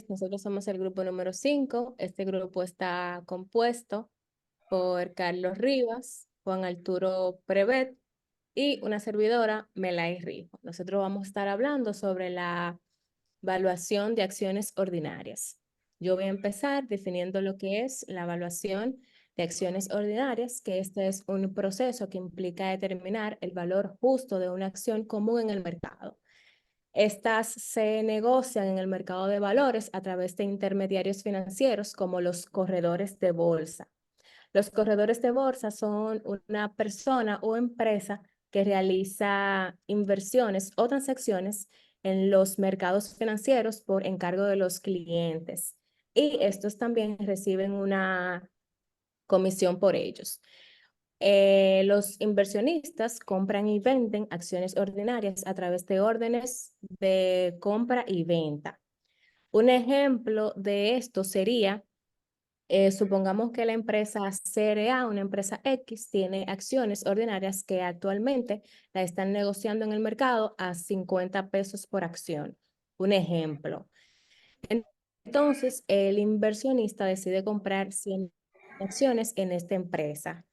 Nosotros somos el grupo número 5. Este grupo está compuesto por Carlos Rivas, Juan Arturo Prevet y una servidora, Melay Rijo. Nosotros vamos a estar hablando sobre la evaluación de acciones ordinarias. Yo voy a empezar definiendo lo que es la evaluación de acciones ordinarias, que este es un proceso que implica determinar el valor justo de una acción común en el mercado. Estas se negocian en el mercado de valores a través de intermediarios financieros como los corredores de bolsa. Los corredores de bolsa son una persona o empresa que realiza inversiones o transacciones en los mercados financieros por encargo de los clientes. Y estos también reciben una comisión por ellos. Los inversionistas compran y venden acciones ordinarias a través de órdenes de compra y venta. Un ejemplo de esto sería, supongamos que la empresa CRA, una empresa X, tiene acciones ordinarias que actualmente la están negociando en el mercado a 50 pesos por acción. Un ejemplo. Entonces, el inversionista decide comprar 100 acciones en esta empresa.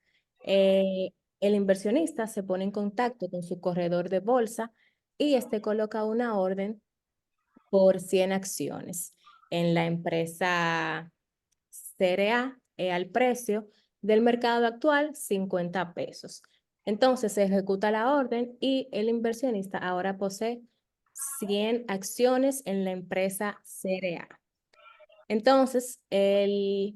El inversionista se pone en contacto con su corredor de bolsa y este coloca una orden por 100 acciones en la empresa CRA al precio del mercado actual, 50 pesos. Entonces se ejecuta la orden y el inversionista ahora posee 100 acciones en la empresa CRA. Entonces, el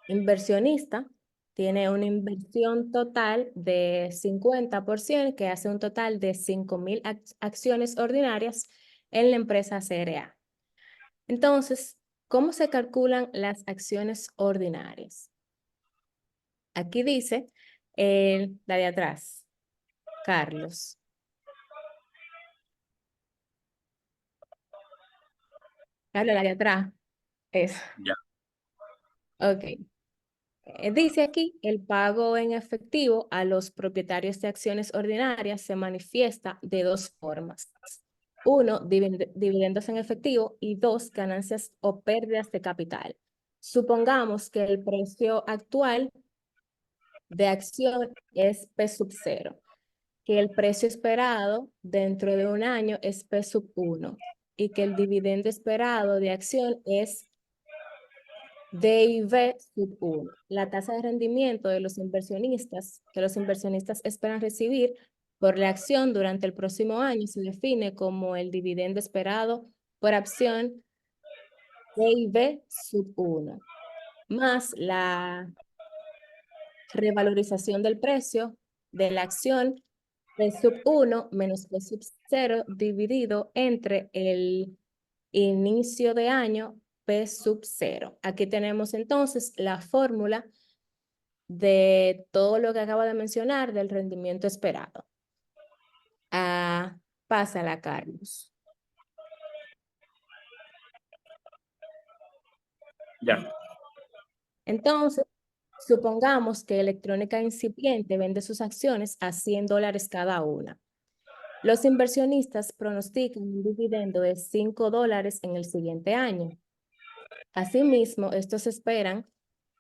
inversionista tiene una inversión total de 50%, que hace un total de 5.000 acciones ordinarias en la empresa CRA. Entonces, ¿cómo se calculan las acciones ordinarias? Aquí dice la de atrás, Carlos. Carlos, la de atrás. Es. Ya. Ok. Dice aquí, el pago en efectivo a los propietarios de acciones ordinarias se manifiesta de dos formas. Uno, dividendos en efectivo y dos, ganancias o pérdidas de capital. Supongamos que el precio actual de acción es P sub 0, que el precio esperado dentro de un año es P sub 1 y que el dividendo esperado de acción es DIV sub 1. La tasa de rendimiento de los inversionistas que los inversionistas esperan recibir por la acción durante el próximo año se define como el dividendo esperado por acción DIV sub 1, más la revalorización del precio de la acción P sub 1 menos P sub 0 dividido entre el inicio de año P sub 0. Aquí tenemos entonces la fórmula de todo lo que acabo de mencionar del rendimiento esperado. Pásala, Carlos. Ya. Entonces, supongamos que Electrónica Incipiente vende sus acciones a $100 cada una. Los inversionistas pronostican un dividendo de $5 en el siguiente año. Asimismo, estos esperan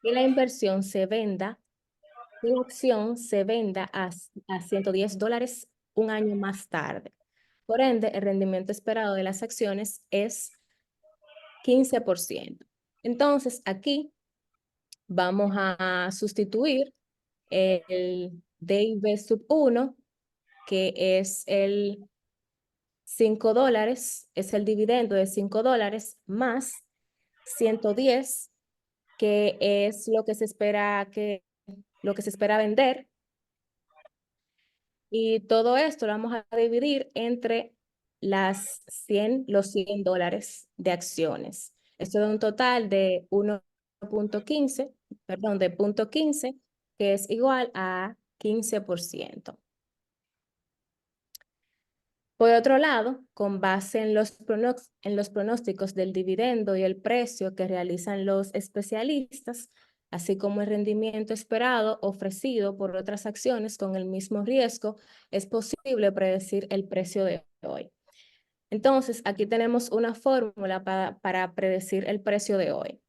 que la inversión se venda, que la acción se venda a $110 un año más tarde. Por ende, el rendimiento esperado de las acciones es 15%. Entonces, aquí vamos a sustituir el DIV sub 1, que es el $5, es el dividendo de $5 más 110, que es lo que se espera vender. Y todo esto lo vamos a dividir entre los $100 de acciones. Esto da un total de 1.15, perdón, de 0.15, que es igual a 15%. Por otro lado, con base en los pronósticos del dividendo y el precio que realizan los especialistas, así como el rendimiento esperado ofrecido por otras acciones con el mismo riesgo, es posible predecir el precio de hoy. Entonces, aquí tenemos una fórmula para predecir el precio de hoy,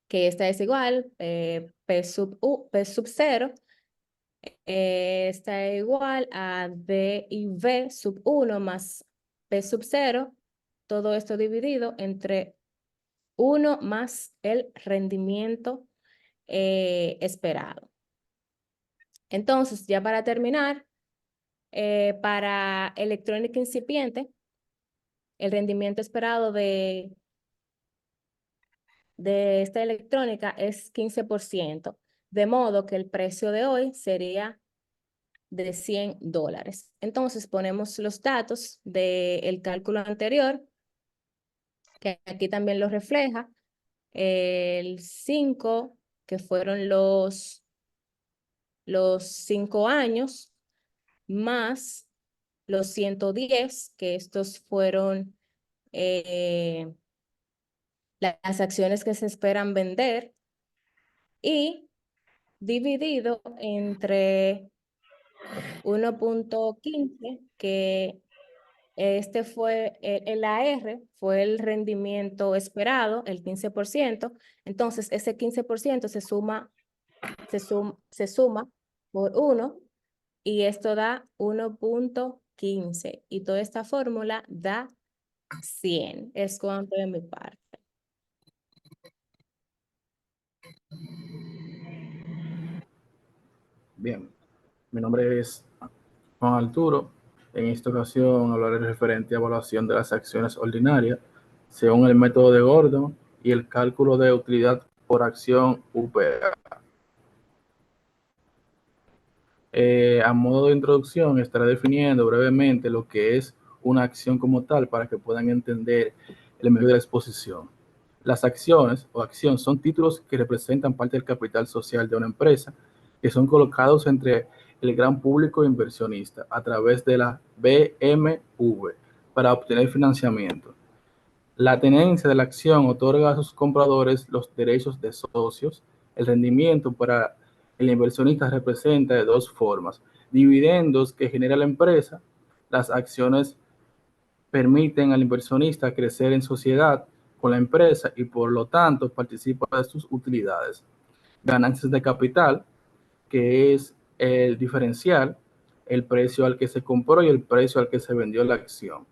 que esta es igual, P sub 0, está igual a D y V sub 1 más P sub 0, todo esto dividido entre 1 más el rendimiento esperado. Entonces, ya para terminar, para electrónica incipiente, el rendimiento esperado de esta electrónica es 15%, de modo que el precio de hoy sería de $100. Entonces ponemos los datos del cálculo anterior, que aquí también lo refleja, el 5, que fueron los 5 años, más los 110, que estos fueron las acciones que se esperan vender, y dividido entre 1.15, que este fue el AR, fue el rendimiento esperado, el 15%. Entonces, ese 15% se suma por 1 y esto da 1.15. Y toda esta fórmula da 100. Es cuanto de mi parte. Bien, mi nombre es Juan Arturo. En esta ocasión hablaré referente a evaluación de las acciones ordinarias según el método de Gordon y el cálculo de utilidad por acción UPA. A modo de introducción, estaré definiendo brevemente lo que es una acción como tal para que puedan entender el medio de la exposición. Las acciones o acción son títulos que representan parte del capital social de una empresa que son colocados entre el gran público inversionista a través de la BMV para obtener financiamiento. La tenencia de la acción otorga a sus compradores los derechos de socios. El rendimiento para el inversionista representa de dos formas: dividendos que genera la empresa. Las acciones permiten al inversionista crecer en sociedad con la empresa y por lo tanto participa de sus utilidades. Ganancias de capital, que es el diferencial, el precio al que se compró y el precio al que se vendió la acción.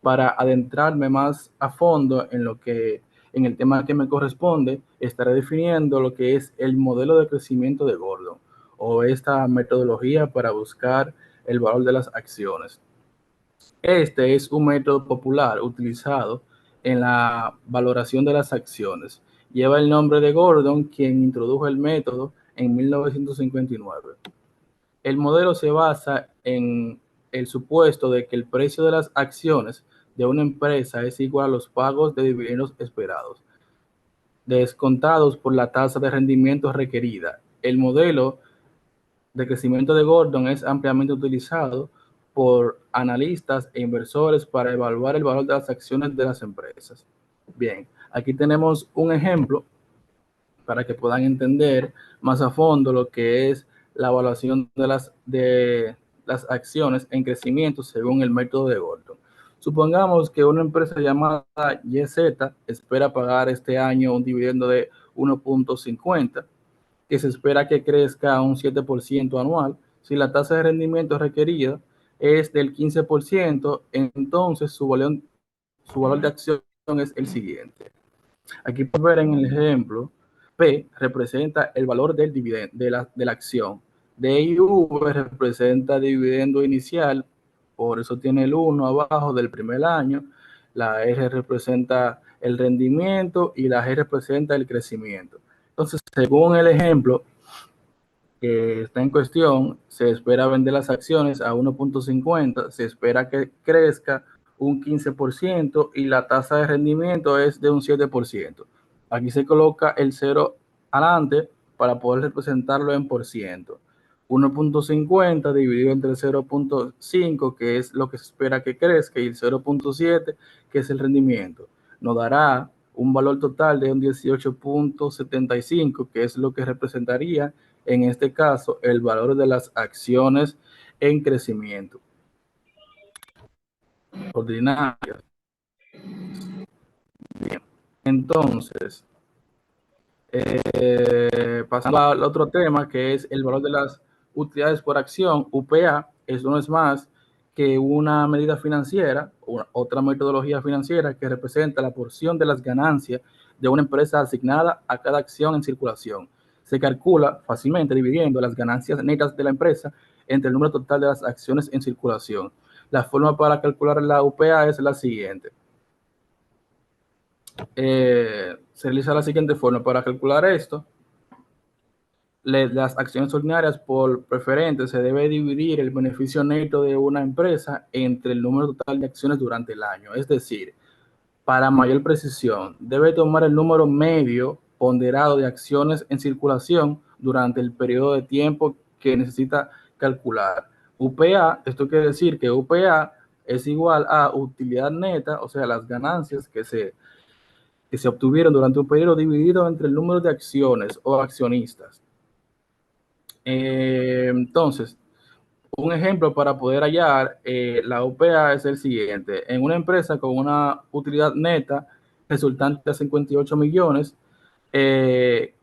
Para adentrarme más a fondo en el tema que me corresponde, estaré definiendo lo que es el modelo de crecimiento de Gordon o esta metodología para buscar el valor de las acciones. Este es un método popular utilizado en la valoración de las acciones. Lleva el nombre de Gordon, quien introdujo el método en 1959. El modelo se basa en el supuesto de que el precio de las acciones de una empresa es igual a los pagos de dividendos esperados, descontados por la tasa de rendimiento requerida. El modelo de crecimiento de Gordon es ampliamente utilizado por analistas e inversores para evaluar el valor de las acciones de las empresas. Bien, aquí tenemos un ejemplo para que puedan entender más a fondo lo que es la evaluación de las acciones en crecimiento según el método de Gordon. Supongamos que una empresa llamada YZ espera pagar este año un dividendo de 1.50, que se espera que crezca un 7% anual. Si la tasa de rendimiento requerida es del 15%, entonces su valor de acción es el siguiente. Aquí pueden ver en el ejemplo, P representa el valor del dividendo de la acción. D y V representa dividendo inicial, por eso tiene el 1 abajo del primer año. La R representa el rendimiento y la G representa el crecimiento. Entonces, según el ejemplo que está en cuestión, se espera vender las acciones a 1.50, se espera que crezca un 15% y la tasa de rendimiento es de un 7%. Aquí se coloca el 0 adelante para poder representarlo en por ciento. 1.50 dividido entre 0.5, que es lo que se espera que crezca, y el 0.7, que es el rendimiento, nos dará un valor total de un 18.75, que es lo que representaría en este caso el valor de las acciones en crecimiento. ordinarias. Bien. Entonces, pasando al otro tema, que es el valor de las utilidades por acción, UPA, eso no es más que una medida financiera, otra metodología financiera que representa la porción de las ganancias de una empresa asignada a cada acción en circulación. Se calcula fácilmente dividiendo las ganancias netas de la empresa entre el número total de las acciones en circulación. La forma para calcular la UPA es la siguiente. Se realiza de la siguiente forma. Para calcular esto, las acciones ordinarias por preferentes se debe dividir el beneficio neto de una empresa entre el número total de acciones durante el año. Es decir, para mayor precisión, debe tomar el número medio ponderado de acciones en circulación durante el periodo de tiempo que necesita calcular. UPA, esto quiere decir que UPA es igual a utilidad neta, o sea, las ganancias que se obtuvieron durante un periodo dividido entre el número de acciones o accionistas. Entonces, un ejemplo para poder hallar la UPA es el siguiente. En una empresa con una utilidad neta resultante de 58 millones, en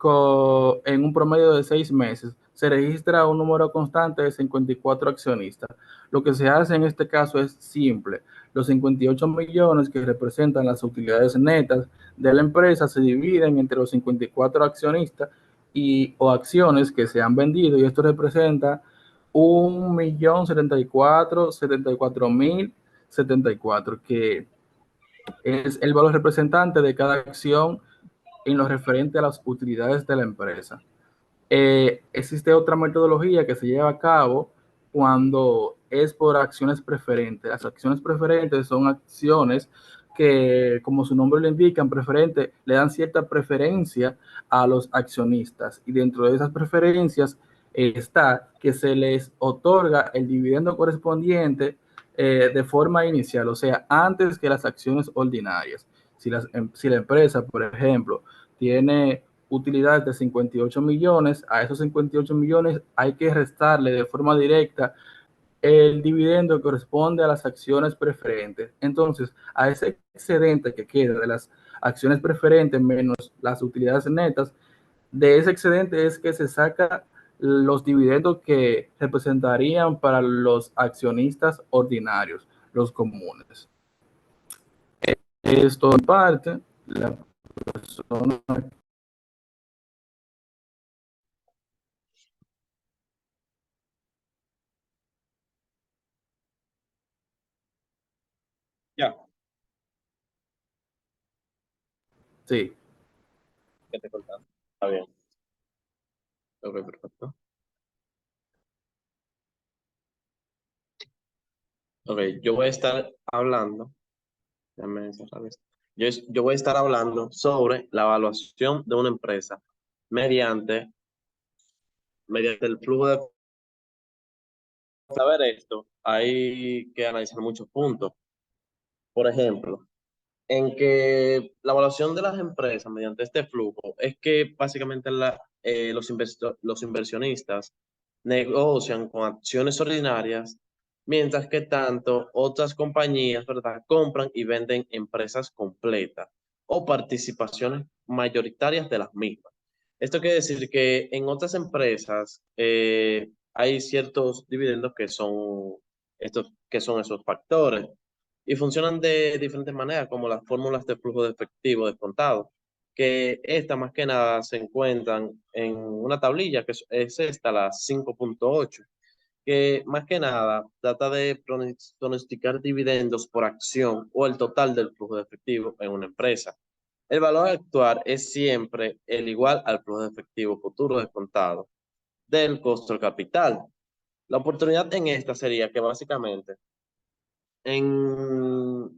un promedio de 6 meses, se registra un número constante de 54 accionistas. Lo que se hace en este caso es simple. Los 58 millones que representan las utilidades netas de la empresa se dividen entre los 54 accionistas o acciones que se han vendido, y esto representa 1.074.074.074, que es el valor representante de cada acción en lo referente a las utilidades de la empresa. Existe otra metodología que se lleva a cabo cuando es por acciones preferentes. Las acciones preferentes son acciones que, como su nombre lo indica, preferente, le dan cierta preferencia a los accionistas, y dentro de esas preferencias está que se les otorga el dividendo correspondiente de forma inicial, o sea, antes que las acciones ordinarias. Si la empresa, por ejemplo, tiene utilidades de 58 millones, a esos 58 millones hay que restarle de forma directa el dividendo que corresponde a las acciones preferentes. Entonces, a ese excedente que queda de las acciones preferentes menos las utilidades netas, de ese excedente es que se saca los dividendos que representarían para los accionistas ordinarios, los comunes. Esto en parte, la persona. Ya, Sí. que te cortaste. Está bien. Ok, perfecto. Ok, yo voy a estar hablando, déjame cerrar esto. Yo voy a estar hablando sobre la evaluación de una empresa mediante, mediante el flujo de... Para saber esto, hay que analizar muchos puntos. Por ejemplo, en que la evaluación de las empresas mediante este flujo es que básicamente los inversionistas negocian con acciones ordinarias, mientras que tanto otras compañías, ¿verdad?, compran y venden empresas completas o participaciones mayoritarias de las mismas. Esto quiere decir que en otras empresas hay ciertos dividendos que son esos factores y funcionan de diferentes maneras, como las fórmulas de flujo de efectivo descontado, que estas más que nada se encuentran en una tablilla que es esta, la 5.8, que más que nada trata de pronosticar dividendos por acción o el total del flujo de efectivo en una empresa. El valor actual es siempre el igual al flujo de efectivo futuro descontado del costo del capital. La oportunidad en esta sería que básicamente o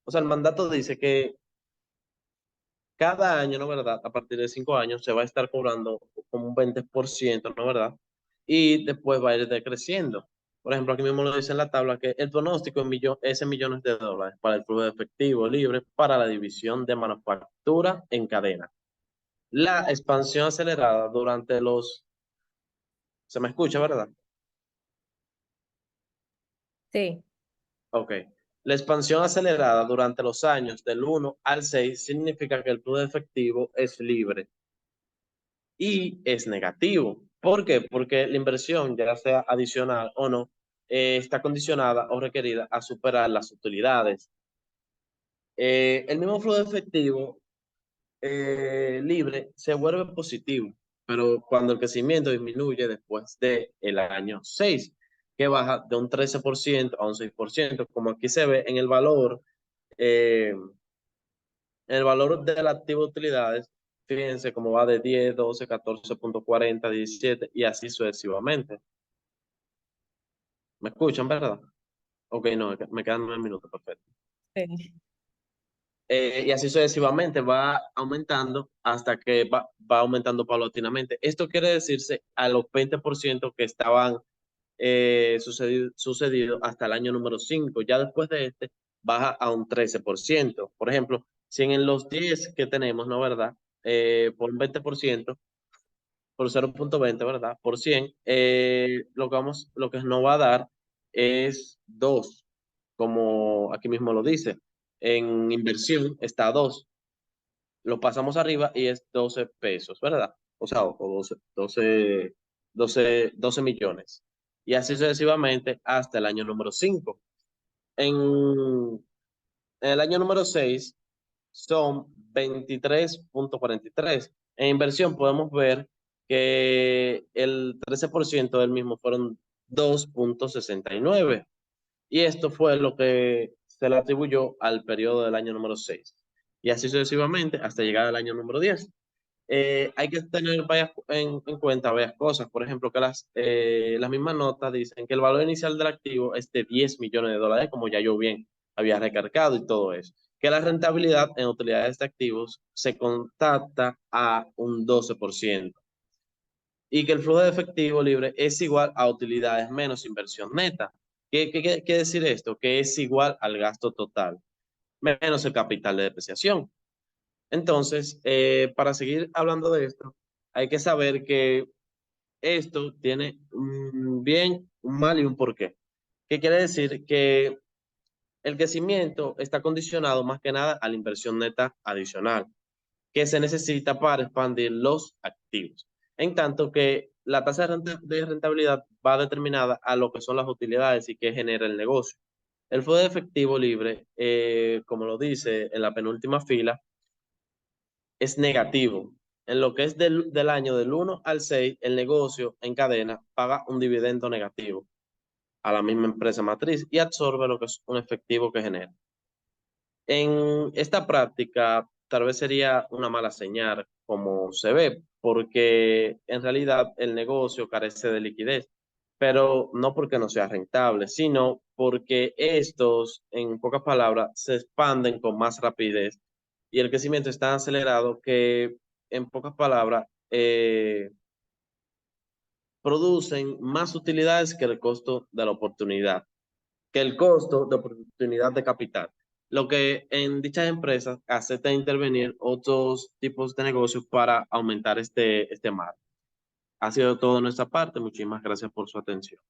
sea, el mandato dice que cada año, ¿no verdad? A partir de 5 años se va a estar cobrando como un 20%, ¿no verdad? Y después va a ir decreciendo. Por ejemplo, aquí mismo lo dice en la tabla que el pronóstico es en millones de dólares para el flujo de efectivo libre para la división de manufactura en cadena. La expansión acelerada durante los... ¿Se me escucha, verdad? Sí. Ok. La expansión acelerada durante los años del 1 al 6 significa que el flujo de efectivo es libre y es negativo. ¿Por qué? Porque la inversión, ya sea adicional o no, está condicionada o requerida a superar las utilidades. El mismo flujo de efectivo libre se vuelve positivo, pero cuando el crecimiento disminuye después del año 6, que baja de un 13% a un 6%, como aquí se ve eh, en el valor del activo de utilidades, fíjense cómo va de 10, 12, 14.40, 17 y así sucesivamente. ¿Me escuchan, verdad? Ok, no, me quedan 9 minutos, perfecto. Sí. Y así sucesivamente va aumentando hasta que va aumentando paulatinamente. Esto quiere decirse a los 20% que estaban sucedido hasta el año número 5. Ya después de este baja a un 13%. Por ejemplo, si en los 10 que tenemos, ¿no verdad? Por un 20%, por 0.20, ¿verdad? Por 100, lo que nos va a dar es 2, como aquí mismo lo dice. En inversión está 2. Lo pasamos arriba y es 12 pesos, ¿verdad? O sea, o 12 millones. Y así sucesivamente hasta el año número 5. En el año número 6 son 23.43. En inversión podemos ver que el 13% del mismo fueron 2.69. Y esto fue lo que se le atribuyó al periodo del año número 6. Y así sucesivamente hasta llegar al año número 10. Hay que tener en cuenta varias cosas. Por ejemplo, que las mismas notas dicen que el valor inicial del activo es de 10 millones de dólares, como ya yo bien había recargado y todo eso. Que la rentabilidad en utilidades de activos se contacta a un 12%. Y que el flujo de efectivo libre es igual a utilidades menos inversión neta. ¿Qué quiere decir esto? Que es igual al gasto total, menos el capital de depreciación. Entonces, para seguir hablando de esto, hay que saber que esto tiene un bien, un mal y un porqué. ¿Qué quiere decir? Que el crecimiento está condicionado más que nada a la inversión neta adicional que se necesita para expandir los activos. En tanto que la tasa de rentabilidad va determinada a lo que son las utilidades y que genera el negocio. El flujo de efectivo libre, como lo dice en la penúltima fila, es negativo. En lo que es del año del 1 al 6, el negocio en cadena paga un dividendo negativo a la misma empresa matriz y absorbe lo que es un efectivo que genera. En esta práctica, tal vez sería una mala señal, como se ve, porque en realidad el negocio carece de liquidez, pero no porque no sea rentable, sino porque estos, en pocas palabras, se expanden con más rapidez y el crecimiento es tan acelerado que, en pocas palabras, producen más utilidades que el costo de la oportunidad, que el costo de oportunidad de capital, lo que en dichas empresas acepta intervenir otros tipos de negocios para aumentar este margen. Ha sido todo de nuestra parte. Muchísimas gracias por su atención.